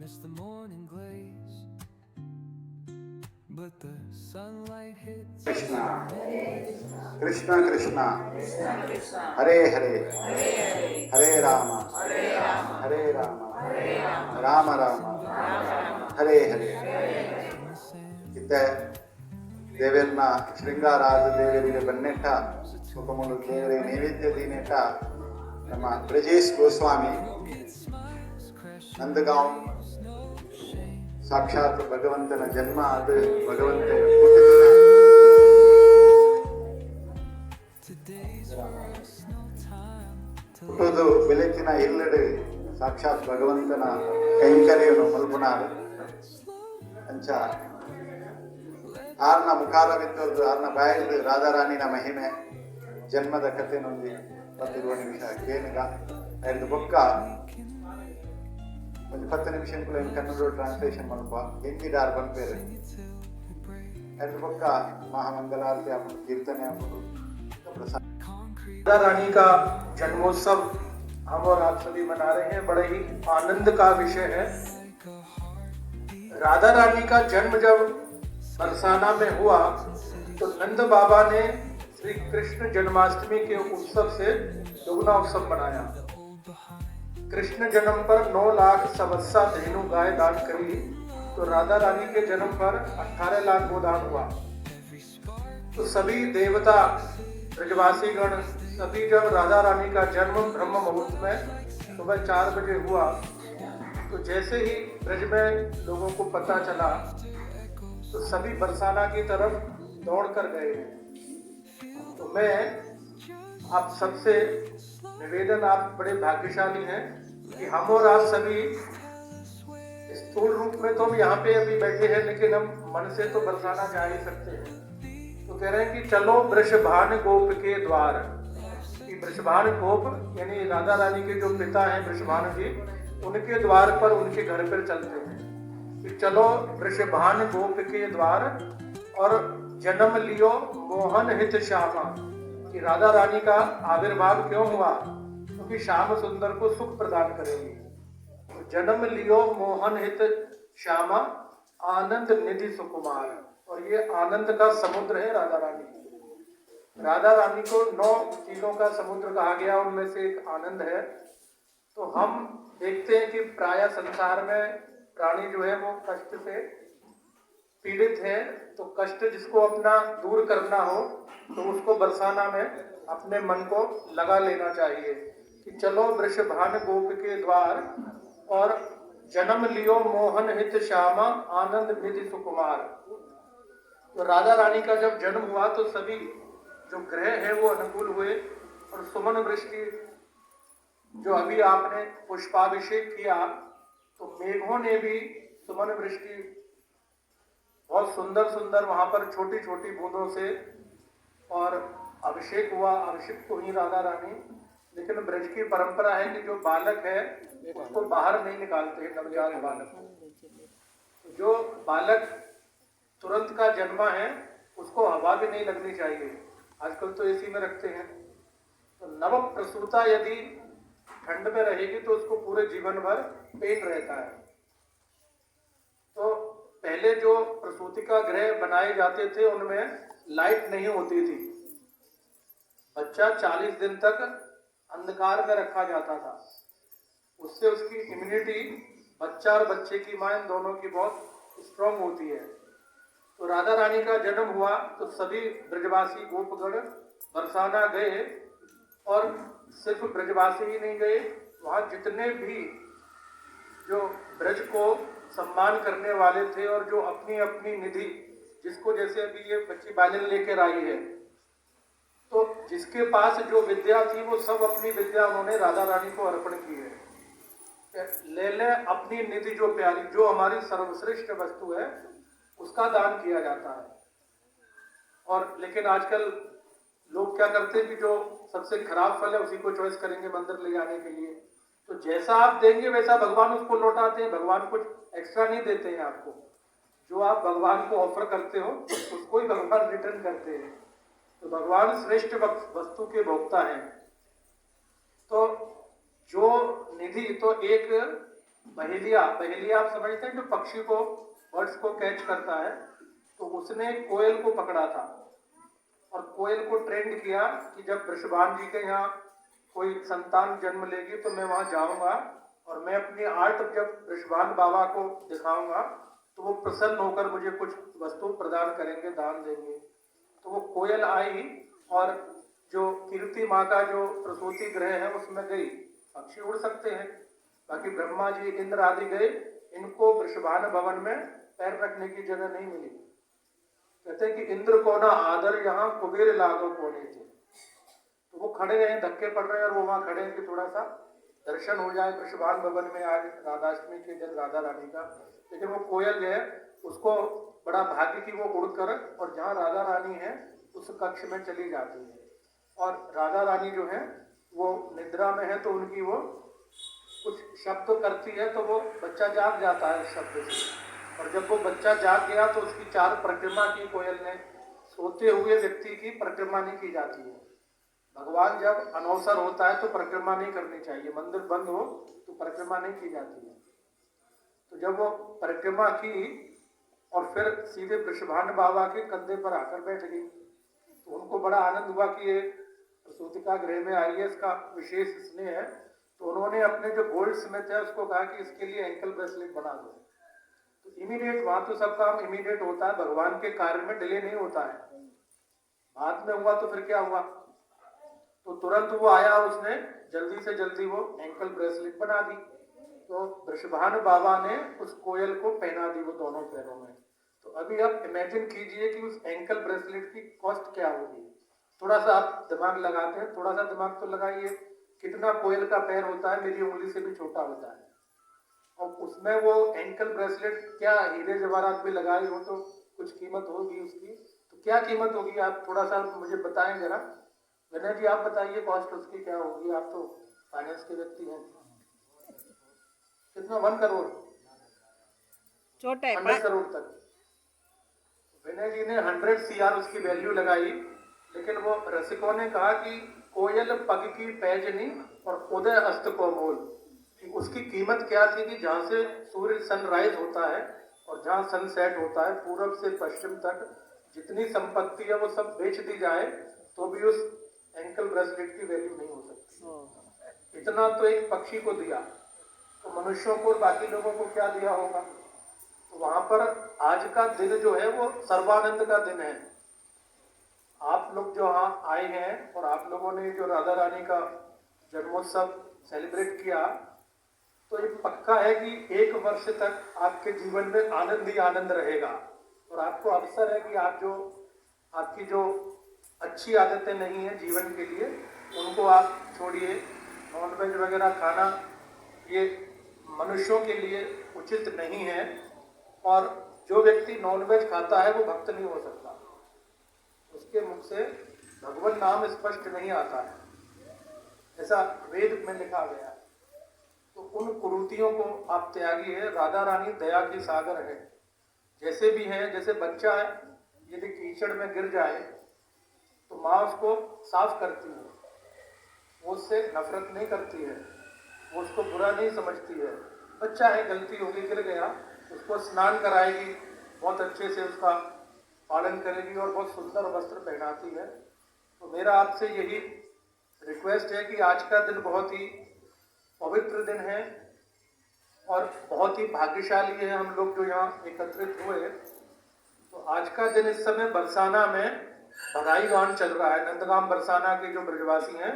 as the morning glaze, but the sunlight hits Krishna Krishna Krishna Hare Hare Hare Rama Hare Rama Rama Rama Hare Hare ಇತ್ತೆ ದೇವರನ್ನ ಶೃಂಗಾರಾದ ದೇವರಿಗೆ ಬನ್ನೆಟ್ಟ ಸುಖಮೂಲ ದೇವರಿಗೆ ನೈವೇದ್ಯ ದೀನೆಟ್ಟ ನಮ್ಮ ಬ್ರಜೇಶ್ ಗೋಸ್ವಾಮಿ ನಂದಗಾಂವ್ ಸಾಕ್ಷಾತ್ ಭಗವಂತನ ಜನ್ಮ ಅದು ಭಗವಂತನ ಹುಟ್ಟುವುದು ಬೆಳಕಿನ ಎಲ್ಲೆಡೆ ಸಾಕ್ಷಾತ್ ಭಗವಂತನ ಕೈಂಕರ್ಯವನ್ನು ಮಲ್ಪುನಾರು ಅಂಚ ಆರ್ನ ಮುಖಾರವಿದ್ದದ್ದು ಆರ್ನ ಬಾಯಿಲ್ದು ರಾಧಾರಾಣಿನ ಮಹಿಮೆ ಜನ್ಮದ ಕಥೆ ನೊಂದಿ 10 ನಿಮಿಷ ಕೇನಿಗ ಐದು ಬೊಕ್ಕ ಒಂದು 10 ನಿಮಿಷ ಕನ್ನಡ ಟ್ರಾನ್ಸ್ಲೇಷನ್ ಮಲ್ಪ ಹಿಂದಿದಾರ್ ಬಂದ್ಬೇರೆ ऐसे पक्का महामंगलारती आप कीर्तन है राधा रानी का जन्मोत्सव हम और आप सभी मना रहे हैं। बड़े ही आनंद का विषय है। राधा रानी का जन्म जब बरसाना में हुआ तो नंद बाबा ने श्री कृष्ण जन्माष्टमी के उत्सव से दुगना उत्सव मनाया। कृष्ण जन्म पर 9 लाख सवत्सा धेनु गाय दान करी तो राधा रानी के जन्म पर 18 लाख गोदान हुआ। तो सभी देवता ब्रजवासी गण सभी जब राधा रानी का जन्म ब्रह्म मुहूर्त में सुबह 4 बजे हुआ तो जैसे ही ब्रज में लोगों को पता चला तो सभी बरसाना की तरफ दौड़ कर गए। तो मैं आप सबसे निवेदन, आप बड़े भाग्यशाली हैं कि हम और आप सभी स्थूल रूप में तो हम यहाँ पे अभी बैठे हैं, लेकिन हम मन से तो बरसाना जा ही सकते हैं। तो कह रहे हैं कि चलो वृषभान गोप के द्वार। वृषभान गोप यानी राधा रानी के जो पिता हैं वृषभान जी, उनके द्वार पर, उनके घर पर चलते हैं कि चलो वृषभान गोप के द्वार और जन्म लियो मोहन हित श्यामा। कि राधा रानी का आविर्भाव क्यों हुआ? क्योंकि श्याम सुंदर को सुख प्रदान करेंगे। जन्म लियो मोहन हित श्यामा आनंद निधि सुकुमार। और ये आनंद का समुद्र है राधा रानी। राधा रानी को 9 चीजों का समुद्र कहा गया, उनमें से एक आनंद है। तो हम देखते हैं कि प्राय संसार में प्राणी जो है वो कष्ट से पीड़ित है। तो कष्ट जिसको अपना दूर करना हो तो उसको बरसाना में अपने मन को लगा लेना चाहिए कि चलो वृषभान गोप के द्वार और जन्म लियो मोहन हित श्यामा आनंद निधि सुकुमार। तो राधा रानी का जब जन्म हुआ तो सभी जो ग्रह है वो अनुकूल हुए और सुमन वृष्टि, जो अभी आपने पुष्पाभिषेक किया तो मेघों ने भी सुमन वृष्टि बहुत सुंदर सुंदर वहां पर छोटी छोटी बूंदों से और अभिषेक हुआ। अभिषेक तो ही राधा रानी, लेकिन ब्रज की परंपरा है कि जो बालक है उसको बाहर नहीं निकालते हैं, नवजात बालक को। जो बालक तुरंत का जन्मा है उसको हवा भी नहीं लगनी चाहिए, आजकल तो एसी में रखते हैं। तो नव प्रसूता यदि ठंड में रहेगी तो उसको पूरे जीवन भर पेट रहता है। तो पहले जो प्रसूतिका गृह बनाए जाते थे उनमें लाइट नहीं होती थी। बच्चा 40 दिन तक अंधकार में रखा जाता था। उससे उसकी इम्यूनिटी, बच्चा और बच्चे की मां दोनों की बहुत स्ट्रांग होती है। तो राधा रानी का जन्म हुआ तो सभी ब्रजवासी गोपगण बरसाना गए। और सिर्फ ब्रजवासी ही नहीं गए, वहाँ जितने भी जो ब्रज को सम्मान करने वाले थे और जो अपनी अपनी निधि, जिसको जैसे अभी ये बच्ची बालिन लेकर आई है, तो जिसके पास जो विद्या थी वो सब अपनी विद्या उन्होंने राधा रानी को अर्पण की है। ले ले अपनी निधि जो प्यारी, जो हमारी सर्वश्रेष्ठ वस्तु है उसका दान किया जाता है। और लेकिन आजकल लोग क्या करते हैं कि जो सबसे खराब फल है उसी को चॉइस करेंगे मंदिर ले जाने के लिए। तो जैसा आप देंगे वैसा भगवान उसको लौटाते हैं। भगवान कुछ एक्स्ट्रा नहीं देते हैं आपको। जो आप भगवान को ऑफर करते हो उसको ही भगवान रिटर्न करते हैं। तो भगवान श्रेष्ठ वस्तु के भोक्ता हैं। तो जो निधि, तो एक पहेलिया आप समझते हैं, जो पक्षी को, बर्ड्स को कैच करता है, तो उसने कोयल को पकड़ा था और कोयल को ट्रेंड किया कि जब वृषभान जी के यहाँ कोई संतान जन्म लेगी तो मैं वहां जाऊंगा और मैं अपनी आर्ट जब वृषभान बाबा को दिखाऊंगा तो वो प्रसन्न होकर मुझे कुछ वस्तु प्रदान करेंगे, दान देंगे। तो वो कोयल आई और जो कीर्ति माँ का जो प्रसूति गृह है उसमें गई। पक्षी उड़ सकते हैं, बाकी ब्रह्मा जी, इंद्र आदि गए, इनको वृषभान भवन में पैर रखने की जगह नहीं मिली। कहते हैं कि इंद्र को ना आदर यहाँ कुबेर लागो कोने थे। तो वो खड़े हैं, धक्के पड़ रहे हैं और वो वहां खड़े हैं कि थोड़ा सा दर्शन हो जाए वृषभान भवन में आज राधाष्टमी के दिन राधा रानी का। लेकिन वो कोयल जो है उसको बड़ा भाग्य की वो उड़कर और जहाँ राधा रानी है उस कक्ष में चली जाती है। और राधा रानी जो है वो निद्रा में है तो उनकी वो कुछ शब्द करती है तो वो बच्चा जाग जाता है उस शब्द से। और जब वो बच्चा जाग गया तो उसकी 4 परिक्रमा की कोयल ने। सोते हुए व्यक्ति की परिक्रमा नहीं की जाती है। भगवान जब अनवसर होता है तो परिक्रमा नहीं करनी चाहिए, मंदिर बंद हो तो परिक्रमा नहीं की जाती है। तो जब वो परिक्रमा की और फिर सीधे वृषभान बाबा के कंधे पर आकर बैठ गई तो उनको बड़ा आनंद हुआ कि ये प्रसूतिका गृह में आई है, इसका विशेष स्नेह है। तो उन्होंने अपने जो गोल्ड स्मिथ है उसको कहा कि इसके लिए एंकल ब्रेसलेट बना दो। तो इमीडिएट, वहां तो सब काम इमीडिएट होता है, भगवान के कार्य में डिले नहीं होता है। बाद में हुआ तो फिर क्या हुआ, तो तुरंत वो आया, उसने जल्दी से जल्दी वो एंकल ब्रेसलेट बना दी। तो वृषभान बाबा ने उस कोयल को पहना दी वो दोनों पैरों में। तो अभी आप इमेजिन कीजिए कि उस एंकल ब्रेसलेट की कॉस्ट क्या होगी। थोड़ा सा आप दिमाग लगाते हैं, थोड़ा सा दिमाग तो लगाइए, कितना कोयल का पैर होता है, मेरी उंगली से भी छोटा होता है। और उसमें वो एंकल ब्रेसलेट क्या हीरे जवाहरात भी लगाई हो तो कुछ कीमत होगी उसकी। तो क्या कीमत होगी आप थोड़ा सा मुझे बताएं जरा। विनय जी आप बताइए कॉस्ट उसकी क्या होगी, आप तो फाइनेंस के व्यक्ति हैं। कितना, 1 करोड़, छोटा है 100 करोड़ तक। विनय जी ने 100 CR उसकी वैल्यू लगाई। लेकिन वो रसिकों ने कहा कि कोयल पग की पैजनी और उदय अस्त को मोल, कि उसकी कीमत क्या थी कि जहाँ से सूर्य सनराइज होता है और जहाँ सनसेट होता है पूरब से पश्चिम तक जितनी संपत्ति है वो सब बेच दी जाए तो भी उस एंकल ब्रेसलेट की वैल्यू नहीं हो सकती। इतना तो एक पक्षी को दिया, तो मनुष्यों को और बाकी लोगों को क्या दिया होगा। तो वहां पर आज का दिन जो है वो सर्वानंद का दिन है। आप लोग जो यहाँ आए हैं और आप लोगों ने जो राधा रानी का जन्मोत्सव सेलिब्रेट किया, तो ये पक्का है कि 1 वर्ष तक आपके जीवन में आनंद ही आनंद रहेगा। और आपको अवसर है कि आप जो आपकी जो अच्छी आदतें नहीं है जीवन के लिए उनको आप छोड़िए। नॉनवेज वगैरह खाना ये मनुष्यों के लिए उचित नहीं है। और जो व्यक्ति नॉनवेज खाता है वो भक्त नहीं हो सकता, उसके मुख से भगवान नाम स्पष्ट नहीं आता है, ऐसा वेद में लिखा गया। तो उन कुरीतियों को आप त्यागिए। राधा रानी दया की सागर है, जैसे भी है। जैसे बच्चा है, यदि कीचड़ में गिर जाए तो माँ उसको साफ करती है, वो उससे नफरत नहीं करती है, वो उसको बुरा नहीं समझती है। बच्चा है, गलती होगी, गिर गया, उसको स्नान कराएगी, बहुत अच्छे से उसका पालन करेगी और बहुत सुंदर वस्त्र पहनाती है। तो मेरा आपसे यही रिक्वेस्ट है कि आज का दिन बहुत ही पवित्र दिन है और बहुत ही भाग्यशाली है हम लोग जो यहाँ एकत्रित हुए। तो आज का दिन इस समय बरसाना में बधाई गान चल रहा है। नंदगाम बरसाना के जो ब्रजवासी हैं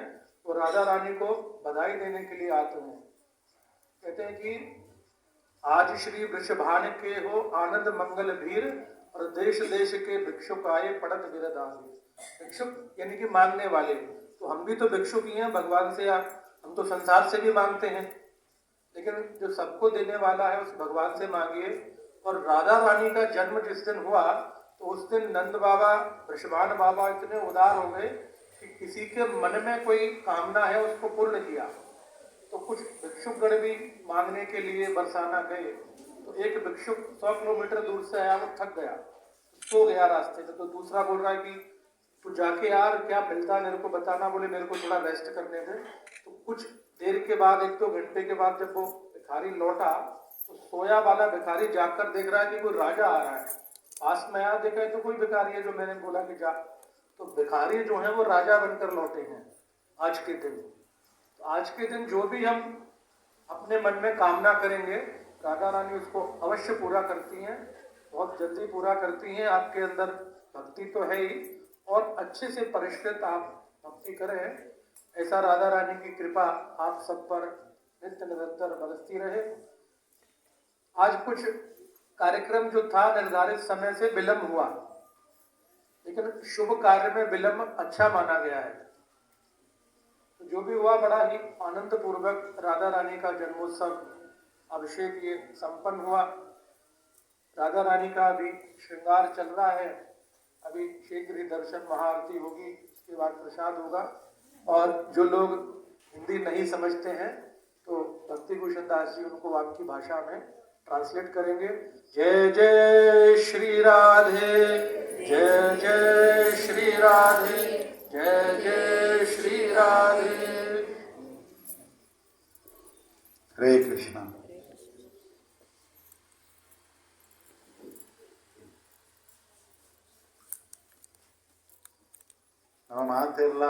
वो राधा रानी को बधाई देने के लिए आते हैं। कहते हैं कि आज श्री वृषभान के हो आनंद मंगल भीर और देश देश के भिक्षुक आए पड़त विरदान। भिक्षुक यानी कि मांगने वाले, तो हम भी तो भिक्षुक ही हैं भगवान से। हम तो संसार से भी मांगते हैं, लेकिन जो सबको देने वाला है उस भगवान से मांगिए। और राधा रानी का जन्म जिस दिन हुआ तो उस दिन नंद बाबा, वृषभान बाबा इतने उदार हो गए कि किसी के मन में कोई कामना है उसको पूर्ण किया। तो कुछ भिक्षुकगण भी मांगने के लिए बरसाना गए। तो एक भिक्षुक 100 किलोमीटर दूर से आया, वो थक गया, सो गया रास्ते में। तो दूसरा बोल रहा है कि तू जाके यार क्या मिलता है मेरे को बताना। बोले मेरे को थोड़ा रेस्ट करने दे। तो कुछ देर के बाद, 1-2 घंटे के बाद जब वो भिखारी लौटा तो सोया वाला भिखारी जाकर देख रहा है कि कोई राजा आ रहा है। पास में आया, देखा तो कोई भिखारी है जो मैंने बोला कि जा, तो भिखारी जो है वो राजा बनकर लौटे हैं आज के दिन। तो आज के दिन जो भी हम अपने मन में कामना करेंगे, राधा रानी उसको अवश्य पूरा करती हैं, बहुत जल्दी पूरा करती हैं। आपके अंदर भक्ति तो है ही, और अच्छे से परिष्कृत आप भक्ति करें, ऐसा राधा रानी की कृपा आप सब पर नित्य निरंतर बरसती रहे। आज कुछ कार्यक्रम जो था निर्धारित समय से विलंब हुआ, लेकिन शुभ कार्य में विलंब अच्छा माना गया है। तो जो भी हुआ बड़ा ही आनंद पूर्वक राधा रानी का जन्मोत्सव अभिषेक ये संपन्न हुआ। राधा रानी का अभी श्रृंगार चल रहा है, अभी शीघ्र ही दर्शन महाआरती होगी, उसके बाद प्रसाद होगा। और जो लोग हिंदी नहीं समझते हैं तो भक्ति भूषण दास जी उनको आपकी भाषा में ट्रांसलेट करेंगे। जय जय श्री राधे, जय जय श्री राधे, जय जय श्री राधे। हरे कृष्ण। ನಮ್ಮ ಮಾತೆಲ್ಲ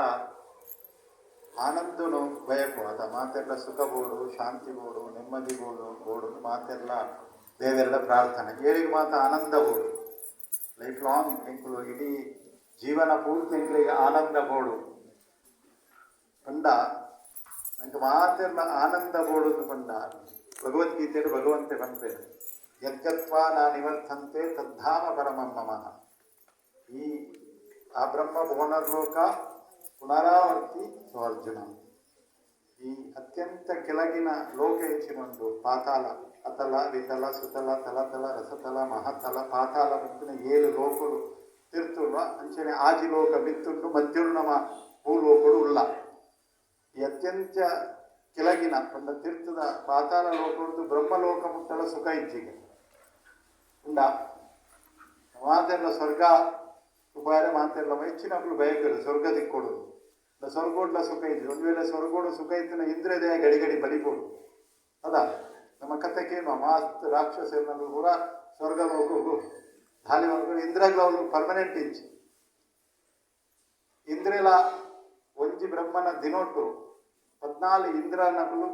ಆನಂದನು ಬಯಕು, ಅದ ಮಾತೆಲ್ಲ ಸುಖ ಬೋಡು, ಶಾಂತಿ ಬೋಡು, ನೆಮ್ಮದಿ ಬೋಡು ಮಾತೆಲ್ಲ ದೇವರೆಲ್ಲ ಪ್ರಾರ್ಥನೆ ಏರಿಗೆ ಮಾತ ಆನಂದ ಬೋಡು. ಲೈಫ್ ಲಾಂಗ್ ಎಂಕುಲು ಇಡೀ ಜೀವನ ಪೂರ್ತಿ ಎಂಕಲಿಗೆ ಆನಂದ ಬೋಡು ಪಂಡ ನಂಗೆ ಮಾತೆಲ್ಲ ಆನಂದ ಬೋಡು ಪಂಡ ಭಗವದ್ಗೀತೆಯಲ್ಲಿ ಭಗವಂತೆ ಬಂತೆ ಯದ್ಗತ್ವಾ ನಾ ನಿವರ್ತಂತೆ ತದ್ಧಾಮ ಪರಮಂ ಮಮಃ. ಈ ಆ ಬ್ರಹ್ಮ ಭುವನರ್ಲೋಕ ಪುನರಾವರ್ತಿ ಅರ್ಜುನ. ಈ ಅತ್ಯಂತ ಕೆಳಗಿನ ಲೋಕ ಹೆಚ್ಚಿಕೊಂಡು ಪಾತಾಳ, ಅತಲ, ವಿತಲ, ಸುತಲ, ತಲತಲ, ರಸತಲ, ಮಹತಲ, ಪಾತಾಳ ಮುತ್ತಿನ 7 ಲೋಕಗಳು ತಿರ್ತುಳ್ಳ ಅಂಚನೆ ಆಜಿಲೋಕ ಬಿತ್ತುಂಡು ಮಧ್ಯುರ್ಣಮ ಭೂಲೋಕಗಳು ಉಳ್ಳ. ಈ ಅತ್ಯಂತ ಕೆಳಗಿನ ಪಂಡ ತೀರ್ಥದ ಪಾತಾಳ ಲೋಕದ್ದು ಬ್ರಹ್ಮಲೋಕ ಮುಟ್ಟಲ ಸುಖ ಇಜ್ಜಿಗೆ ಉಂಡ ಮಾತೆಲ್ಲ ಸ್ವರ್ಗ ಉಪಾಯ ಮಾತೆಲ್ಲ ಹೆಚ್ಚಿನಗಳು ಬಯಕರು ಸ್ವರ್ಗ ದಿಕ್ಕೊಡು ಸ್ವರ್ಗೋಡ್ಲ ಸುಖ ಇದ್ರಿ. ಒಂದು ವೇಳೆ ಸ್ವರ್ಗೋಡು ಸುಖ ಇತ್ತಿನ ಇಂದ್ರದೇಹ ಗಡಿಗಡಿ ಬಲಿಕೊಡು ಅದ ನಮ್ಮ ಕಥೆಗೇನು ಮಾಸ್ತ್ ರಾಕ್ಷಸರು ಕೂಡ ಸ್ವರ್ಗ ಹೋಗು ಧಾಲಿ ವರ್ಗಗಳು ಇಂದ್ರಗಳು ಪರ್ಮನೆಂಟ್ ಇಜ್ಜಿ ಇಂದ್ರೆಲ ಒಂಜಿ ಬ್ರಹ್ಮನ ದಿನೊಟ್ಟು 14 ಇಂದ್ರನಗಳು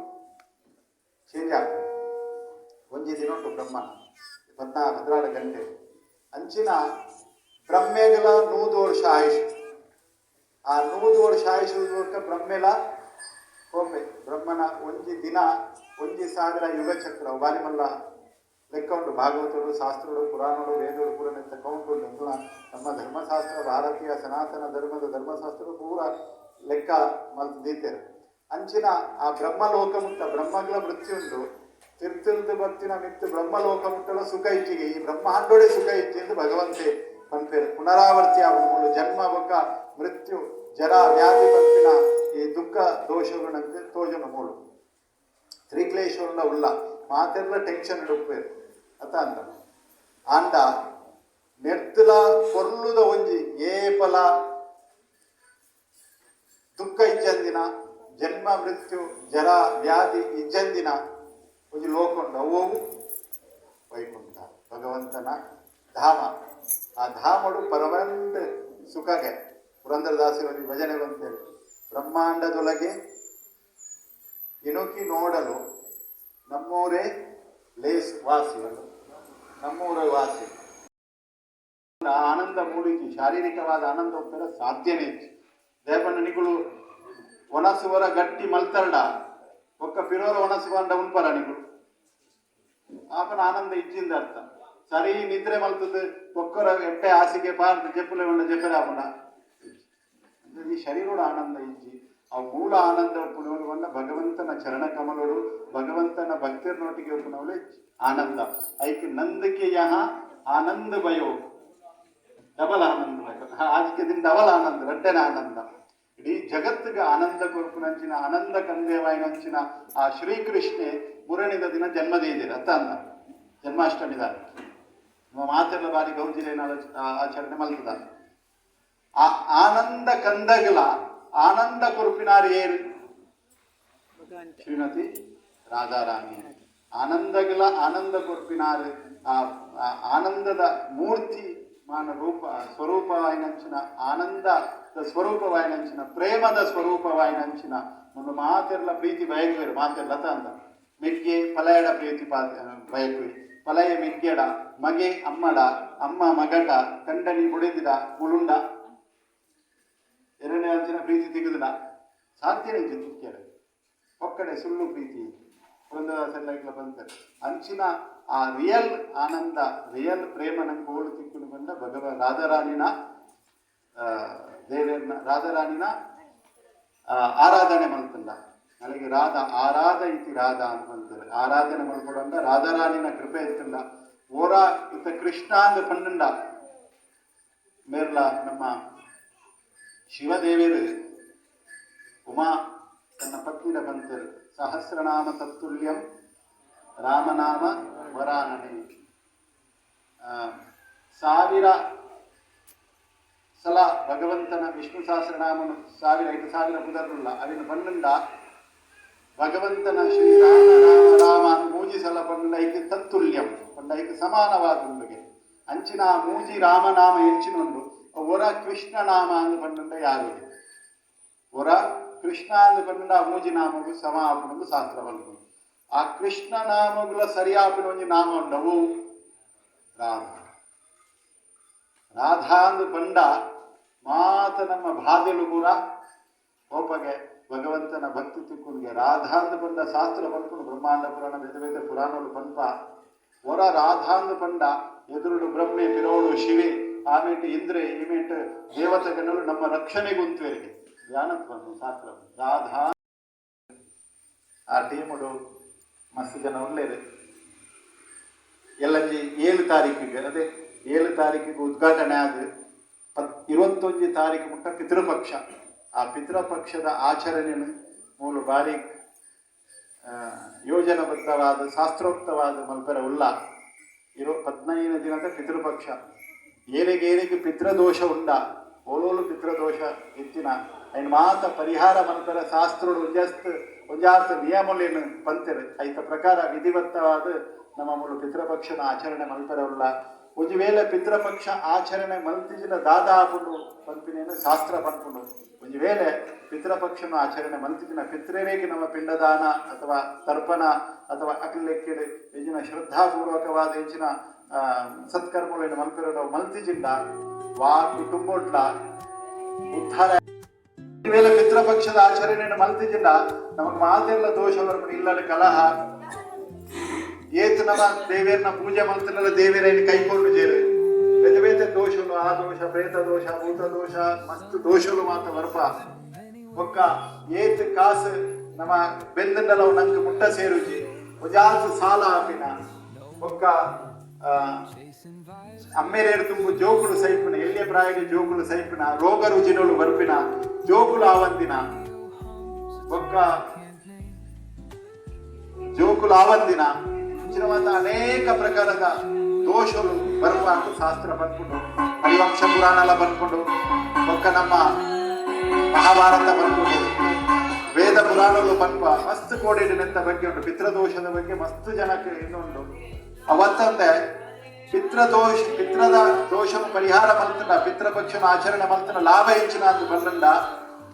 ಚೇಂಜ್ ಆಗ್ತದೆ. ಒಂಜಿ ದಿನೊಟ್ಟು ಬ್ರಹ್ಮನ 14 ಗಂಟೆ ಅಂಚಿನ ಬ್ರಹ್ಮೆಗಳ 100 ವರ್ಷ ಆಯುಷ್. ಆ 100 ವರ್ಷ ಆಯುಷ್ ಬ್ರಹ್ಮೆಲ ಹೋಪೆ ಬ್ರಹ್ಮನ ಒಂಜಿ ದಿನ 1,000 ಯುಗ ಚಕ್ರ ಬಾರಿ ಮಲ್ಲ ಲೆಕ್ಕ ಉಂಟು. ಭಾಗವತರು, ಶಾಸ್ತ್ರಗಳು, ಪುರಾಣಗಳು, ವೇದಗಳು ಪೂರ ನೆತ್ತ ಕೌಂಟ್ ಉಂಟು. ನಮ್ಮ ಧರ್ಮಶಾಸ್ತ್ರ, ಭಾರತೀಯ ಸನಾತನ ಧರ್ಮದ ಧರ್ಮಶಾಸ್ತ್ರ ಪೂರ ಲೆಕ್ಕ ಮಲ್ತು ದೀತೇರು. ಅಂಚಿನ ಆ ಬ್ರಹ್ಮಲೋಕ ಮುಟ್ಟ ಬ್ರಹ್ಮಗಳ ಮೃತ್ಯು ಉಂಟು. ತಿರ್ತಿಲ್ದು ಬತ್ತಿನ ಮಿತ್ತು ಬ್ರಹ್ಮಲೋಕ ಮುಟ್ಟಲ ಸುಖ ಇಚ್ಚಿಗೆ ಈ ಬ್ರಹ್ಮಾಂಡೋಡೆ ಸುಖ ಇಚ್ಚಿ ಎಂದು ಭಗವಂತೆ ಪಂಪೇರು. ಪುನರಾವರ್ತಿ ಆಗುವುದು ಜನ್ಮ ಬೊಕ್ಕ ಮೃತ್ಯು ಜರ ವ್ಯಾಧಿ ಪಂಪಿನ ಈ ದುಃಖ ದೋಷಗಳಂತೆ ತೋಜನ ಮೂಳು ತ್ರಿಕ್ಲೇಶ್ವರನ ಉಳ್ಳ ಮಾತೆಲ್ಲ ಟೆನ್ಷನ್ ಇಡುಪ್ಪೇರು ಅತ ಅಂದ ಆಂಡ ನೆರ್ತಲ ಕೊರ್ಲುದ ಒಂಜಿ ಏಪಲ ದುಃಖ ಇಜ್ಜಂದಿನ ಜನ್ಮ ಮೃತ್ಯು ಜರ ವ್ಯಾಧಿ ಇಜ್ಜಂದಿನ ಒಂದು ಲೋಕ ಉಂಟು. ಅವು ವೈಕುಂಠ ಭಗವಂತನ ಧಾಮ. ಆ ಧಾಮಡು ಪರಮಂತ ಸುಖಗೆ ಪುರಂದರದಾಸರಲ್ಲಿ ಭಜನೆ ಬಂತೇಳಿ ಬ್ರಹ್ಮಾಂಡದೊಳಗೆ ಇಣುಕಿ ನೋಡಲು ನಮ್ಮೂರೇ ಲೇಸ್ ವಾಸಿಗಳು, ನಮ್ಮೂರ ವಾಸಿ. ಆನಂದ ಮೂಲಿಕೆ ಶಾರೀರಿಕವಾದ ಆನಂದ ಹೋಗ್ತಾರೆ ಸಾಧ್ಯನೇ ದೇವಣ್ಣ ನಿಗಳು ಒಣಸುವರ ಗಟ್ಟಿ ಮಲ್ತರ್ಡ ಒಕ್ಕ ಪಿರೋರ ಒಣಸುವಂಡ ಉಂಪರ ನಿಗಳು ಆಪನ ಆನಂದ ಇಜ್ಜಿಂದ ಅರ್ಥ. ಸರಿ ನಿದ್ರೆ ಮಲ್ತದ್ದು ಒಕ್ಕರ ಎಟ್ಟೆ ಹಾಸಿಗೆ ಪಾರ್ದು ಜಪ್ಪಲೆ ಉಂಡ ಜಪ್ಪಲೆ ಆಪುಂಡ ಈ ಶರೀರೋಡ ಆನಂದ ಇಜ್ಜಿ ಆ ಮೂಲ ಆನಂದ ಒಪ್ಪುನವನ್ನ ಭಗವಂತನ ಚರಣ ಕಮಲೋಡು ಭಗವಂತನ ಭಕ್ತಿಯರನೊಟ್ಟಿಗೆ ಒಪ್ಪುನವಳೆ ಆನಂದ. ಐಕೆ ನಂದಕ್ಕೆ ಯಹ ಆನಂದ ಭಯೋ ಡಬಲ್ ಆನಂದ ಭಯ ಆಜ್ಕೆ ದಿನ ಡಬಲ್ ಆನಂದ ರಡ್ಡನ ಆನಂದ. ಇಡೀ ಜಗತ್ತಿಗೆ ಆನಂದ ಕೊರ್ಪುನಂಚಿನ ಆನಂದ ಕಂದೇವಾಯಿನಂಚಿನ ಆ ಶ್ರೀಕೃಷ್ಣೆ ಮುರಣಿದ ದಿನ ಜನ್ಮದಿದ್ದೀರ ಅತ್ತ ಅಂದ ಜನ್ಮಾಷ್ಟಮಿದ ನಮ್ಮ ಮಾತೆಲ್ಲ ಬಾರಿ ಗೌಜಿರೇನ ಆಚರಣೆ ಮಲ್ತದ. ಆ ಆನಂದ ಕಂದಗಲ ಆನಂದ ಕೊರ್ಪಿನಾರು ಏರು ಶ್ರೀಮತಿ ರಾಧಾರಾಣಿ. ಆನಂದಗಳ ಆನಂದ ಕೊರ್ಪಿನಾರು ಆನಂದದ ಮೂರ್ತಿ ಮಾನ ರೂಪ ಸ್ವರೂಪವಾಯಿನಂಚಿನ ಆನಂದದ ಸ್ವರೂಪವಾಯಿನಂಚಿನ ಪ್ರೇಮದ ಸ್ವರೂಪವಾಯಿನಂಚಿನ ಒಂದು ಮಾತೆರ್ಲ ಪ್ರೀತಿ ಬಯಕುವೆರು ಮಾತೆರ್ಲತ ಅಂತ ಮೆಗ್ಗೆ ಪಲಯಡ ಪ್ರೀತಿ ಬಯಕುವೆ ಪಲಯ ಮೆಗ್ಗೆಡ ಮಗೆ ಅಮ್ಮಡ ಅಮ್ಮ ಮಗಟ ಕಂಡನಿ ಬುಡಿದಿಡ ಮುಳುಂಡ ಎರಡನೇ ಅಂಚಿನ ಪ್ರೀತಿ ತೆಗೆದಿಡ ಸಾಧ್ಯನೇ ತುಕ್ಕೆಡ ಒಕ್ಕಡೆ ಸುಳ್ಳು ಪ್ರೀತಿ ಒಂದು ಸೆಲ್ಲ ಬಂತಾರೆ ಅಂಚಿನ ಆ ರಿಯಲ್ ಆನಂದ ರಿಯಲ್ ಪ್ರೇಮ ನಂಗೆ ಓಳು ತಿಕ್ಕೊಂಡು ಬಂದ ರಾಧಾರಾಣಿನ ರಾಧಾರಾಣಿನ ಆರಾಧನೆ ಮಲ್ತಂಡ ನನಗೆ ಆರಾಧ ಇತಿ ರಾಧಾ ಅಂತ ಅಂತಾರೆ ಆರಾಧನೆ ಮಲ್ಕೊಡಂಡ ರಾಧಾರಾಣಿನ ಕೃಪೆ ಇತ್ತಂಡ ಓರ ಇತ್ತ ಕೃಷ್ಣ ಅಂದ ಪಂಡ ಮೇರ್ಲ ನಮ್ಮ ಶಿವದೇವಿಯರು ಉಮಾ ತನ್ನ ಪತ್ನಿನ ಬಂತರು ಸಹಸ್ರನಾಮ ತತ್ತುಲ್ಯಂ ರಾಮನಾಮ ವರಾನನೆ 1000 ಸಲ ಭಗವಂತನ ವಿಷ್ಣು ಸಹಸ್ರನಾಮನು 1000 ಕುದರ್ನುಲ್ಲ ಅವಿನ ಪನ್ನಂಡ ಭಗವಂತನ ಶ್ರೀರಾಮ ರಾಮ ರಾಮ ಮೂಜಿ ಸಲ ಪಂಡೈಗೆ ತತ್ತುಲ್ಯಂ ಪಂಡೈಗೆ ಸಮಾನವಾದುಂಬಗೆ ಅಂಚಿನ ಮೂಜಿ ರಾಮನಾಮ ಹೆಚ್ಚಿನೊಂದು ಒರ ಕೃಷ್ಣ ನಾಮ ಅಂದು ಪಂಡ ಯಾರು ಒರ ಕೃಷ್ಣ ಅಂದು ಪಂಡ ಮೂಜಿ ನಾಮಗೂ ಸಮ ಆಪನೊಂದು ಶಾಸ್ತ್ರ ಬಂತು ಆ ಕೃಷ್ಣ ನಾಮಗಳ ಸರಿಯಾಪಿನ ಒಂದು ನಾಮ ಉಂಡವು ರಾಧಾ ರಾಧಾ ಅಂದು ಪಂಡ ಮಾತ ನಮ್ಮ ಬಾಧೆಲು ಕೂಡ ಹೋಪಗೆ ಭಗವಂತನ ಭಕ್ತಿ ತಿಕ್ಕುಂಗೆ ರಾಧಾ ಅಂದು ಪಂಡ ಶಾಸ್ತ್ರ ಬಂತು ಬ್ರಹ್ಮಾಂಡ ಪುರಾಣ ಬೇದ ಪುರಾಣಗಳು ಪಂಪ ಹೊರ ರಾಧಾ ಅಂದು ಪಂಡ ಎದುರುಡು ಬ್ರಹ್ಮೆ ಪಿರೋಡು ಶಿವೆ ಆಮೇಟು ಇಂದ್ರೆ ಈಮೇಟು ದೇವತೆಗಳು ನಮ್ಮ ರಕ್ಷಣೆಗುಂತುವರಿಗೆ ಧ್ಯಾನತ್ವ ಶಾಸ್ತ್ರ ರಾಧಾ ಆ ಟೀಮುಡು ಮಸ್ತ್ ಜನ ಒಳ್ಳೆಯದು ಎಲ್ಲಂಜಿ 7 ತಾರೀಕಿಗೆ ಅದೇ 7 ತಾರೀಕಿಗೆ ಉದ್ಘಾಟನೆ ಆದ 21 ತಾರೀಕು ಮುಟ್ಟ ಪಿತೃಪಕ್ಷ ಆ ಪಿತೃಪಕ್ಷದ ಆಚರಣೆಯನ್ನು ಮೂಲ ಬಾರಿ ಯೋಜನಾಬದ್ಧವಾದ ಶಾಸ್ತ್ರೋಕ್ತವಾದ ಮಲ್ಪರ ಉಲ್ಲ 15 ದಿನದ ಪಿತೃಪಕ್ಷ ಏರಿಗೇರಿಗೆ ಪಿತೃದೋಷ ಉಂಡ ಓಲೋಲು ಪಿತೃದೋಷ ಎತ್ತಿನ ಐನ್ ಮಾತ ಪರಿಹಾರ ಮಲ್ಪರ ಶಾಸ್ತ್ರೋಡು ಒಂಜಾರ್ಥ ನಿಯಮಲೇನು ಪಂತೆರು ಐತ ಪ್ರಕಾರ ವಿಧಿವತ್ತವಾದ ನಮ್ಮ ಮೂಲ ಪಿತೃಪಕ್ಷನ ಆಚರಣೆ ಮಲ್ಪರ ಉಲ್ಲ ಒಂದು ವೇಳೆ ಪಿತೃಪಕ್ಷ ಆಚರಣೆ ಮಲ್ತಿಜಿನ ದಾದ ಹಾಕೊಂಡು ಪಂಪಿನೇನು ಶಾಸ್ತ್ರ ಪಂಪುಂಡು ಒಂದು ವೇಳೆ ಪಿತೃಪಕ್ಷನ ಆಚರಣೆ ಮಲ್ತಿಜಿನ ಪಿತೃರೇಗೆ ನಮ್ಮ ಪಿಂಡದಾನ ಅಥವಾ ತರ್ಪಣ ಅಥವಾ ಅಖಿಲೆಕ್ಕೆಡೆ ಹೆಚ್ಚಿನ ಶ್ರದ್ಧಾಪೂರ್ವಕವಾದ ಹೆಚ್ಚಿನ ಸತ್ಕರ್ಮಗಳನ್ನು ಮಲ್ಪಿರೋ ಮಲ್ತಿಜಿಂದ ವಾ ಕುಟುಂಬೋಟ್ಲ ಉದ್ಧಾರ ವೇಳೆ ಪಿತೃಪಕ್ಷದ ಆಚರಣೆಯನ್ನು ಮಲ್ತಿಜಿಂದ ನಮಗೆ ಮಾತೆಲ್ಲ ದೋಷ ಬರ್ಬಿಟ್ಟು ಇಲ್ಲದ ಕಲಹ ಏತು ನಮ್ಮ ದೇವಿಯರನ್ನ ಪೂಜೆ ಮಲ್ತಿಲ್ಲ ದೇವಿಯರನ್ನು ಕೈಕೊಂಡು ಜೇರು ಬೇತೆ ಬೇತೆ ದೋಷಗಳು ಆ ದೋಷ ಪ್ರೇತ ದೋಷ ಭೂತ ದೋಷ ಮಸ್ತ್ ದೋಷಗಳು ಮಾತ್ರ ಬರ್ಪ ಒಕ್ಕ ಏತು ಕಾಸು ನಮ್ಮ ಬೆಂದಲ್ಲ ನಂಗೆ ಮುಟ್ಟ ಸೇರುಜಿ ಜಾಸ್ತಿ ಸಾಲ ಹಾಪಿನ ಒಕ್ಕ ಅಮ್ಮೇರೇರು ತುಂಬು ಜೋಕುಳು ಸೈಪಿನ ಎಲ್ಲಿಯ ಪ್ರಾಯಗೆ ಜೋಕುಳು ಸೈಪಿನ ರೋಗ ರುಜಿನಗಳು ಬರ್ಪಿನ ಜೋಕುಳು ಆವಂದಿನ ಒಕ್ಕ ಜೋಕುಳು ಆವಂದಿನ ಮುಂಚಿನ ಅನೇಕ ಪ್ರಕಾರದ ದೋಷಗಳು ಬರ್ಬಾರ್ದು ಶಾಸ್ತ್ರ ಬಂದ್ಕೊಂಡು ಹರಿವಂಶ ಪುರಾಣ ಎಲ್ಲ ಬಂದ್ಕೊಂಡು ಒಕ್ಕ ನಮ್ಮ ಮಹಾಭಾರತ ಬಂದ್ಕೊಂಡು ವೇದ ಪುರಾಣಗಳು ಬಂದ್ಪ ಮಸ್ತ್ ಕೋಡಿಡಿನಂತ ಬಗ್ಗೆ ಉಂಟು ಪಿತೃದೋಷದ ಬಗ್ಗೆ ಮಸ್ತ್ ಜನಕ್ಕೆ ಇನ್ನೊಂದು ಅವತ್ತಂದೆ ಪಿತ್ರದ ದೋಷ ಪರಿಹಾರ ಮಲ್ತನ ಪಿತೃಪಕ್ಷನ ಆಚರಣೆ ಮಲ್ತನ ಲಾಭ ಹೆಚ್ಚಿನ ಅಂತ ಬಂದಂಡ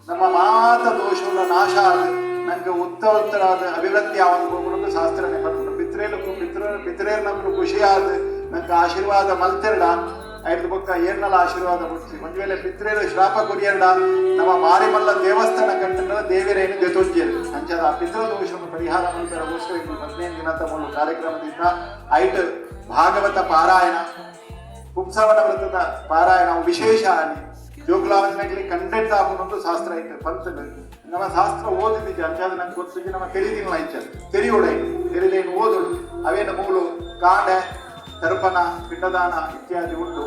ನಮ್ಮ ಮಾತ ದೋಷಗಳ ನಾಶ ಆದ ನಂಗೆ ಉತ್ತರಾದ ಅಭಿವೃದ್ಧಿ ಆವನು ಶಾಸ್ತ್ರನೇ ಬಂದ್ಬಿಟ್ಟು ಪಿತ್ರೇರು ನಮ್ಗೆ ಖುಷಿಯಾದ ನಂಗೆ ಆಶೀರ್ವಾದ ಮಲ್ತೆರಡ ಐದು ಪಕ್ಕ ಏರ್ನಲ್ಲ ಆಶೀರ್ವಾದ ಮುಟ್ಟಿ ಒಂದು ವೇಳೆ ಪಿತ್ರೇರು ಶ್ರಾಪ ಕೊರಿಯರ್ಡ ನಮ್ಮ ಮಾರಿಮಲ್ಲ ದೇವಸ್ಥಾನ ಕಂಡ ದೇವಿರೇನು ಜೊತೊಂಜಿಯರು ಅಂಚದ ಆ ಪಿತೃದೋಷವನ್ನು ಪರಿಹಾರ ಮಲ್ಪರಗೋಸ್ಕರ 15 ದಿನದ ಮೂಲ ಕಾರ್ಯಕ್ರಮದಿಂದ ಐಟ್ ಭಾಗವತ ಪಾರಾಯಣ ಪುಂಸವನ ವ್ರತದ ಪಾರಾಯಣ ವಿಶೇಷ ಆನಿ ಜೋಗುಲಾವತಿನಲ್ಲಿ ಕಂಟೆಂಟ್ ಆಗುವಂತೂ ಶಾಸ್ತ್ರ ಐತೆ ಪಂತನ ನಮ್ಮ ಶಾಸ್ತ್ರ ಓದಿದ್ದೀವಿ ಅಂಚಾದ ನಂಗೆ ಗೊತ್ತಿದ್ದು ನಮ್ಮ ತಿಳಿದಿಲ್ಲ ಐಚ ತಿಳಿದೇನು ಓದೋಡು ಅವೇನು ಮೂಲು ಕಾಂಡೆ ತರ್ಪಣ ಪಿಂಡದಾನ ಇತ್ಯಾದಿ ಉಂಟು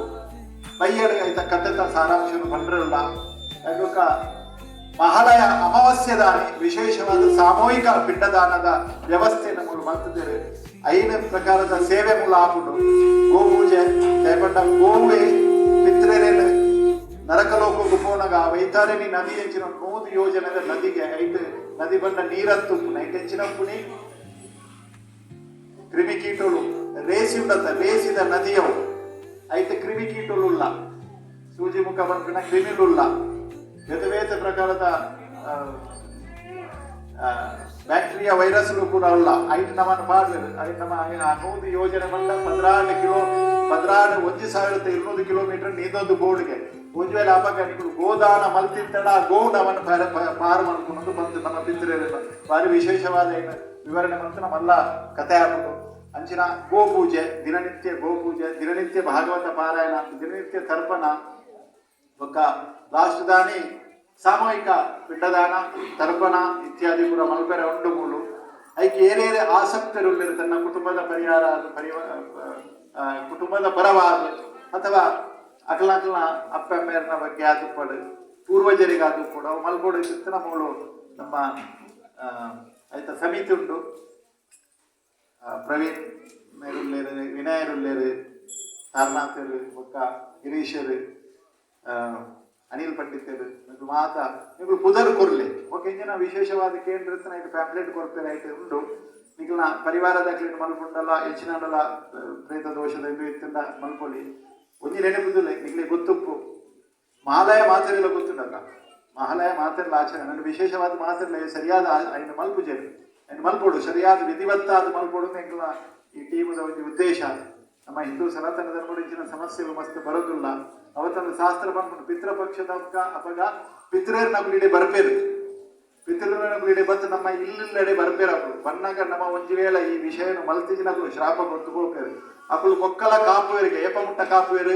ಬೈಯಡೆ ಆಯ್ತ ಕಥೆತ ಸಾರಾಂಶವನ್ನು ಬಂದ್ರಲ್ಲ ಅದಕ್ಕ ಮಹಾಲಯ ಅಮಾವಾಸ್ಯದಾನಿ ವಿಶೇಷವಾದ ಸಾಮೂಹಿಕ ಪಿಂಡದಾನದ ವ್ಯವಸ್ಥೆಯನ್ನು ಮೂಲ ಮಾಡ್ತಿದ್ದೇವೆ 5 ಪ್ರಕಾರದ ಸೇವೆ ಮೂಲ ಹಾಕೊಂಡು ಗೋಪೂಜೆ ದಯಪಟ್ಟ ಗೋವೆ ಪಿತ್ರೇರೇನು ನರಕಲೋಕಕ್ಕೆ ಪೋನಾಗ ವೈತಾರಿಣಿ ನದಿ ಹೆಂಚಿನ 100 ಯೋಜನೆದ ನದಿಗೆ 5 ನದಿ ಬಂದ ನೀರತ್ತು 5 ಹೆಂಚಿನ ಪುಣಿ ಕ್ರಿಮಿಕೀಟಗಳು ರೇಸಿ ಉಂಡತ್ತ ರೇಸಿದ ನದಿಯವು ಐತೆ ಕ್ರಿಮಿಕೀಟುಲ್ಲ ಸೂಜಿ ಮುಖ ಬಂಪಿನ ಕ್ರಿಮಿಲುಲ್ಲ ಬೇತೆ ಪ್ರಕಾರದ ಬ್ಯಾಕ್ಟೀರಿಯಾ ವೈರಸ್ಗಳು ಕೂಡ ಉಲ್ಲ ಐದು ನಮ್ಮನ್ನು ಪಾಡ್ಬೇಕು ಐದು ನಮ್ಮ 100 ಯೋಜನೆ ಬಂದ 16,200 ಕಿಲೋಮೀಟರ್ ನೀದೊಂದು ಬೋರ್ಡ್ಗೆ ಒಂದು ವೇಳೆ ಅಪಘಾತಗಳು ಗೋದಾನ ಮಲ್ತಿತ್ತಡ ಗೋಡ್ ಅವನು ಪಾರು ಮಾಡ್ಕೊಂಡು ಬಂದು ನಮ್ಮ ಪಿತೃ ಭಾರಿ ವಿಶೇಷವಾದ ಏನು ವಿವರಣೆ ಬಂತು ನಮ್ಮೆಲ್ಲ ಕಥೆ ಆಗ್ಬೋದು ಅಂಚಿನ ಗೋಪೂಜೆ ದಿನನಿತ್ಯ ಗೋಪೂಜೆ ದಿನನಿತ್ಯ ಭಾಗವತ ಪಾರಾಯಣ ದಿನನಿತ್ಯ ತರ್ಪಣ ಒಕ್ಕ ಲಾಸ್ಟ್ ದಾನಿ ಸಾಮೂಹಿಕ ಪಿಂಡದಾನ ತರ್ಪಣ ಇತ್ಯಾದಿ ಕೂಡ ಮಲ್ಪೆರೆ ಉಂಡು ಮೂಲು ಐಕೆ ಏನೇನೇ ಆಸಕ್ತರುಳ್ಳಿರು ತನ್ನ ಕುಟುಂಬದ ಪರಿಹಾರ ಕುಟುಂಬದ ಪರವಾದ ಅಥವಾ ಅಕಲಕಲ ಅಪ್ಪಮ್ಮೇರನ ಬಗ್ಗೆ ಅದು ಪಡು ಪೂರ್ವಜರಿಗಾದು ಕೂಡ ಮಲ್ಪೋಡು ಚಿತ್ತನ ಮೂಲು ನಮ್ಮ ಆಯ್ತಾ ಸಮಿತಿ ಉಂಟು ಪ್ರವೀಣ್ ಮೇರುಳ್ಳೇರು ವಿನಯರುಳ್ಳೇರು ತಾರನಾಥರು ಒಕ್ಕ ಗಿರೀಶರು ಅನಿಲ್ ಪಂಡಿತರು ನೀವು ಮಾತ ನೀವು ಪುದರ್ ಕೊರ್ಲೆ ಓಕೆ ಇಂಜಿನ ವಿಶೇಷವಾದ ಕೇಂದ್ರ ಇದು ಪ್ಯಾಂಪ್ಲೆಟ್ ಕೊಡ್ತೇನೆ ಐತೆ ಉಂಟು ನಿಖಿಲ್ನ ಪರಿವಾರದ ಕ್ಲೀನ್ ಮಲ್ಪುಂಡಲ್ಲ ಹೆಚ್ಚಿನಲ್ಲ ಪ್ರೇತ ದೋಷದ ಇದು ಇತ್ತಿಂದ ಮಲ್ಕೊಳ್ಳಿ ಒಂಜಿ ನೆನಪುದಿಲ್ಲ ನಿಖಿಲಿಗೆ ಗೊತ್ತುಪ್ಪು ಮಹಾಲಯ ಮಾತೆಲ್ಲ ಗೊತ್ತುಂಡಲ್ಲ ಮಹಾಲಯ ಮಾತೆಲ್ಲ ಆಚರಣೆ ನನಗೆ ವಿಶೇಷವಾದ ಮಾತೆಲ್ಲ ಸರಿಯಾದ ಐನು ಮಲ್ಪುಜೆ ಐನು ಮಲ್ಪೋಡು ಸರಿಯಾದ ವಿಧಿವತ್ತಾದ ಮಲ್ಪೋಡು ಎಂಕಲ ಈ ಟೀಮದ ಒಂದು ಉದ್ದೇಶ ನಮ್ಮ ಹಿಂದೂ ಸನಾತನ ಧರ್ಮದ ಹೆಚ್ಚಿನ ಸಮಸ್ಯೆಗಳು ಮಸ್ತ್ ಬರೋದಿಲ್ಲ ಅವತ್ತೊಂದು ಶಾಸ್ತ್ರ ಬಂದ್ಬಿಟ್ಟು ಪಿತೃಪಕ್ಷದ ಅಪಗ ಪಿತೃರ್ ನಗುಲಿಡೆ ಬರ್ಬೇರು ಪಿತೃರ ನಗುಲಿಡೆ ಬತ್ತು ನಮ್ಮ ಇಲ್ಲೆಡೆ ಬರ್ಬೇರಪ್ಪಳು ಬನ್ನಾಗ ನಮ್ಮ ಒಂಜಿ ವೇಳೆ ಈ ವಿಷಯನು ಮಲ್ತಿಜಿನಗಳು ಶ್ರಾಪ ಗೊತ್ತು ಹೋಗ್ತಾರೆ ಅಪ್ಪಳು ಮೊಕ್ಕಲ ಕಾಪುವರಿಗೆ ಏಪ ಮುಟ್ಟ ಕಾಪುವೇರು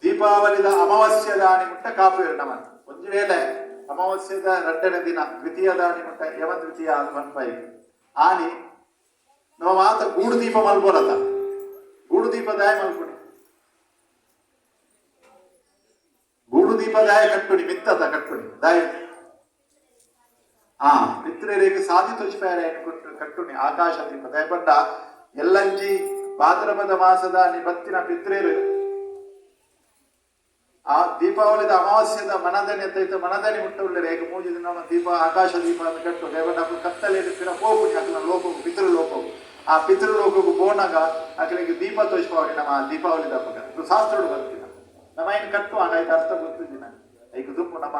ದೀಪಾವಳಿದ ಅಮಾವಾಸ್ಯ ದಾನಿ ಮುಟ್ಟ ಕಾಪುವೇರು ನಮ್ಮ ಒಂಜಿ ವೇಳೆ ಅಮಾವಾಸ್ಯದ 2ನೇ ದಿನ ದ್ವಿತೀಯ ದಾನಿ ಮುಟ್ಟ ಯಮ ದ್ವಿತೀಯ ಮನ್ಪಾಯಿ ಆನಿ ನಾವು ಮಾತ ಗೂಡು ದೀಪ ಮಲ್ಬೋರತ್ತ ಗೂಡು ದೀಪ ದಾಯ ಮಲ್ಕೊಡಿ ಗೂಡು ದೀಪ ದಾಯ ಕಟ್ಕೊಡಿ ಮಿತ್ತದ ಕಟ್ಕೊಡಿ ದಾಯ ಪಿತೃರೇಗೆ ಸಾಧಿ ತುಚ್ಪೇರ ಕಟ್ಟುನಿ ಆಕಾಶ ದೀಪ ದಯಪಡ್ಡ ಎಲ್ಲಂಜಿ ಭಾದ್ರಪದ ಮಾಸದ ನಿಬತ್ತಿನ ಪಿತೃರು ಆ ದೀಪಾವಳಿದ ಅಮಾವಾಸ್ಯದ ಮನದನಿ ಎತ್ತೈತೆ ಮನದನಿ ಮುಟ್ಟುಳ್ಳರೆ ಈಗ 3 ದಿನ ದೀಪ ಆಕಾಶ ದೀಪ ಅಂತ ಕಟ್ಟು ದಯಪಡ್ಡ ಅಪ್ಪ ಕತ್ತಲೆ ಹೋಗುನಿ ಅಕ್ಲ ಲೋಕವು ಪಿತೃಲೋಕವು ಆ ಪಿತೃಲೋಕಕ್ಕೂ ಬೋನಾಗ ಅಕಲಿಗೆ ದೀಪ ತೋರಿಸ್ಪಾವಡಿ ನಮ್ಮ ದೀಪಾವಳಿ ಹಬ್ಬಗ ಇದು ಶಾಸ್ತ್ರಗಳು ಬರ್ತೀನ ನಮ್ಮ ಏನು ಕಟ್ಟು ಆಯ್ತು ಅರ್ಥ ಗೊತ್ತಿದ್ದಿನ ಈಗ ದುಂಪು ನಮ್ಮ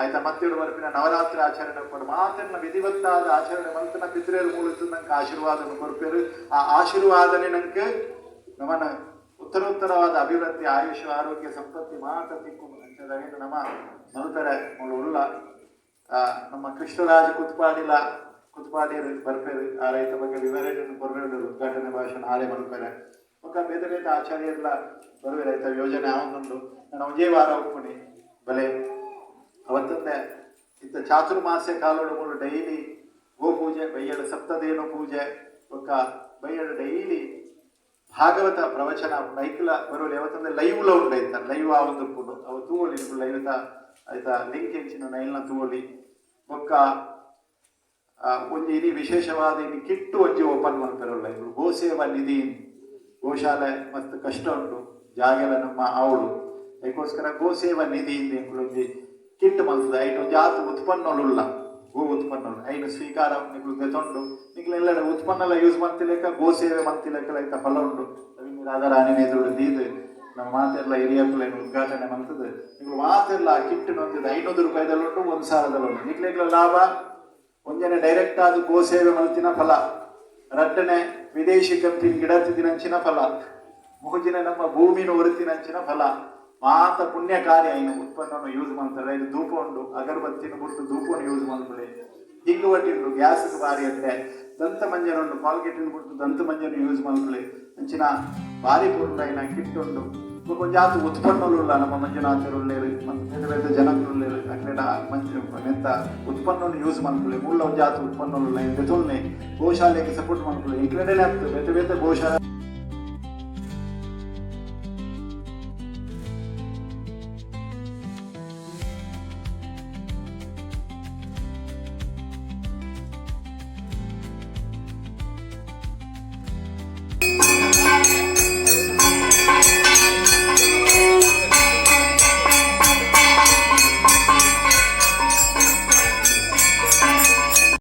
ಆಯ್ತಾ ಮತ್ತೇಳು ಬರ್ಪಿನ ನವರಾತ್ರಿ ಆಚರಣೆ ಕೊಡು ಮಾತನ್ನ ವಿಧಿವತ್ತಾದ ಆಚರಣೆ ಮಂತನ ಪಿತೃರು ಮೂಲಕ ನಂಗೆ ಆಶೀರ್ವಾದವನ್ನು ಕೊಡ್ಪೇರು ಆ ಆಶೀರ್ವಾದನೆ ನಂಗೆ ನಮ್ಮನ್ನ ಉತ್ತರೋತ್ತರವಾದ ಅಭಿವೃದ್ಧಿ ಆಯುಷ್ ಆರೋಗ್ಯ ಸಂಪತ್ತಿ ಮಾತ ತಿಕ್ಕು ಅಂಚದಾಗಿ ನಮ್ಮ ಮಲ್ಪೆರೆ ಉಳ್ಳ ನಮ್ಮ ಕೃಷ್ಣರಾಜ ಕುತ್ಪಾಡಿಯರು ಬರ್ಪೇರು ಆ ರೈತ ಬಗ್ಗೆ ವಿವರಣೆ ಕೊರಬೇರು ಉದ್ಘಾಟನೆ ಭಾಷಣ ಆಲೆ ಮಲ್ಪೆರೆ ಒಕ್ಕ ಬೇರೆ ಬೇರೆ ಆಚಾರ್ಯರೆಲ್ಲ ಬರುವೆ ರೈತ ಯೋಜನೆ ಆವೊಂದುಂಡು ನಾನು ಒಂದೇ ವಾರ ಒಪ್ಪುನಿ ಬಲೆ ಅವತ್ತಂದೆ ಇತ್ತ ಚಾತುರ್ಮಾಸ್ಯ ಕಾಲೋಡು ಮೂರು ಡೈಲಿ ಗೋಪೂಜೆ ಬೈಯಡ ಸಪ್ತದೇನು ಪೂಜೆ ಒಕ್ಕ ಬೈಯಡ ಡೈಲಿ ಭಾಗವತ ಪ್ರವಚನ ನೈಕಲ ಬರೋಲಿ ಯಾವತ್ತಂದ್ರೆ ಲೈವ್ಲ ಉಂಡೈತ ಲೈವ್ ಆ ಒಂದು ಪುಡು ಅವು ತೂವಳಿ ಲೈವ್ ಆಯ್ತಾ ಲಿಂಕ್ ಹೆಚ್ಚಿನ ನೈಲ್ನ ತೂವಳಿ ಒಕ್ಕ ಒಂಜಿ ಇನಿ ವಿಶೇಷವಾದ ಇನಿ ಕಿಟ್ಟು ಒಂಜಿ ಓಪನ್ ಮಾಡ್ತಾರಲ್ಲ ಇವರು ಗೋಸೇವಾ ನಿಧಿ ಗೋಶಾಲೆ ಮಸ್ತ್ ಕಷ್ಟ ಉಂಟು ಜಾಗೆಲ್ಲ ನಮ್ಮ ಅವಳು ಅದಕ್ಕೋಸ್ಕರ ಗೋಸೇವಾ ನಿಧಿ ಒಂಜಿ ಕಿಟ್ ಮಲ್ತದೆ ಐಟು ಒಂಜಿ ಆತು ಉತ್ಪನ್ನoluಲ್ಲ ಗೋ ಉತ್ಪನ್ನಗಳು ಐನು ಸ್ವೀಕಾರ ನಿಗಳು ಬೆತೊಂಡು ನಿಗಳೆಲ್ಲ ಉತ್ಪನ್ನ ಯೂಸ್ ಮಾಡ್ತಿಲೆಕ್ಕ ಗೋಸೇವೆ ಮಾಡ್ತಿಲೆಕ್ಕ ಐತ ಫಲ ಉಂಟು ರಾಧಾರಾಣಿ ಎದುರು ದೀದು ನಮ್ಮ ಮಾತೆಲ್ಲ ಹಿರಿಯಪ್ಪಲ ಉದ್ಘಾಟನೆ ಮಾಡ್ತದೆ ನೀವು ಮಾತೆಲ್ಲ ಕಿಟ್ ನೊಂದಿದೆ 500 ರೂಪಾಯಿದಲ್ಲುಂಟು 1,000 ಉಂಟು ನಿಗ್ಲೆಗ್ಲ ಲಾಭ ಒಂಜನೆ ಡೈರೆಕ್ಟ್ ಆದ ಗೋಸೇವೆ ಮಲ್ತಿನ ಫಲ ರಟ್ಟನೆ ವಿದೇಶಿ ಕಂಪನಿ ಗಿಡತ್ತಿದಿನಂಚಿನ ಫಲ ಮುಹುಜಿನ ನಮ್ಮ ಭೂಮಿನ ಹೊರತಿನಂಚಿನ ಫಲ ಮಾತ ಪುಣ್ಯ ಕಾರ್ಯ ಇನ್ನು ಉತ್ಪನ್ನವನ್ನು ಯೂಸ್ ಮಾಡ್ತಾರೆ ಇದು ಧೂಪ ಉಂಟು ಅಗರಬತ್ತಿನ ಬಿಟ್ಟು ಧೂಪವನ್ನು ಯೂಸ್ ಮಾಡ್ತಾರೆ ಹಿಂಗು ಒಟ್ಟಿಂಡು ಗ್ಯಾಸ್ಗೆ ಭಾರಿ ಅಂದ್ರೆ ದಂತ ಮಂಜನ ಉಂಟು ಕಾಲ್ಗೇಟಿನ ಬಿಟ್ಟು ದಂತ ಮಂಜನ ಯೂಸ್ ಮಾಡ್ಕೊಳ್ಳಿ ಅಂಚಿನ ಭಾರಿ ಪೂರ್ಣ ಕಿಟ್ ಉಂಟು ಕೊಂಜಾತು ಉತ್ಪನ್ನವುಳ್ಳ ನಮ್ಮ ಮಂಜುನಾಥರುಳ್ಳೇರು ಮತ್ತು ಬೇರೆ ಬೇರೆ ಜನಕರುಳ್ಳೇರು ಅಕ್ಲೆಡ ಎಂತ ಉತ್ಪನ್ನವನ್ನು ಯೂಸ್ ಮಾಡ್ಕೊಳ್ಳಿ ಮುಳ್ಳ ಒಂಜಾತು ಉತ್ಪನ್ನವುಳ್ಳ ಬೆತೊಲ್ನೆ ಗೋಶಾಲೆಗೆ ಸಪೋರ್ಟ್ ಮಾಡ್ಕೊಳ್ಳಿ ಈ ಕಡೆ ಬೇತೆ ಬೇತೆ ಗೋಶಾಲೆ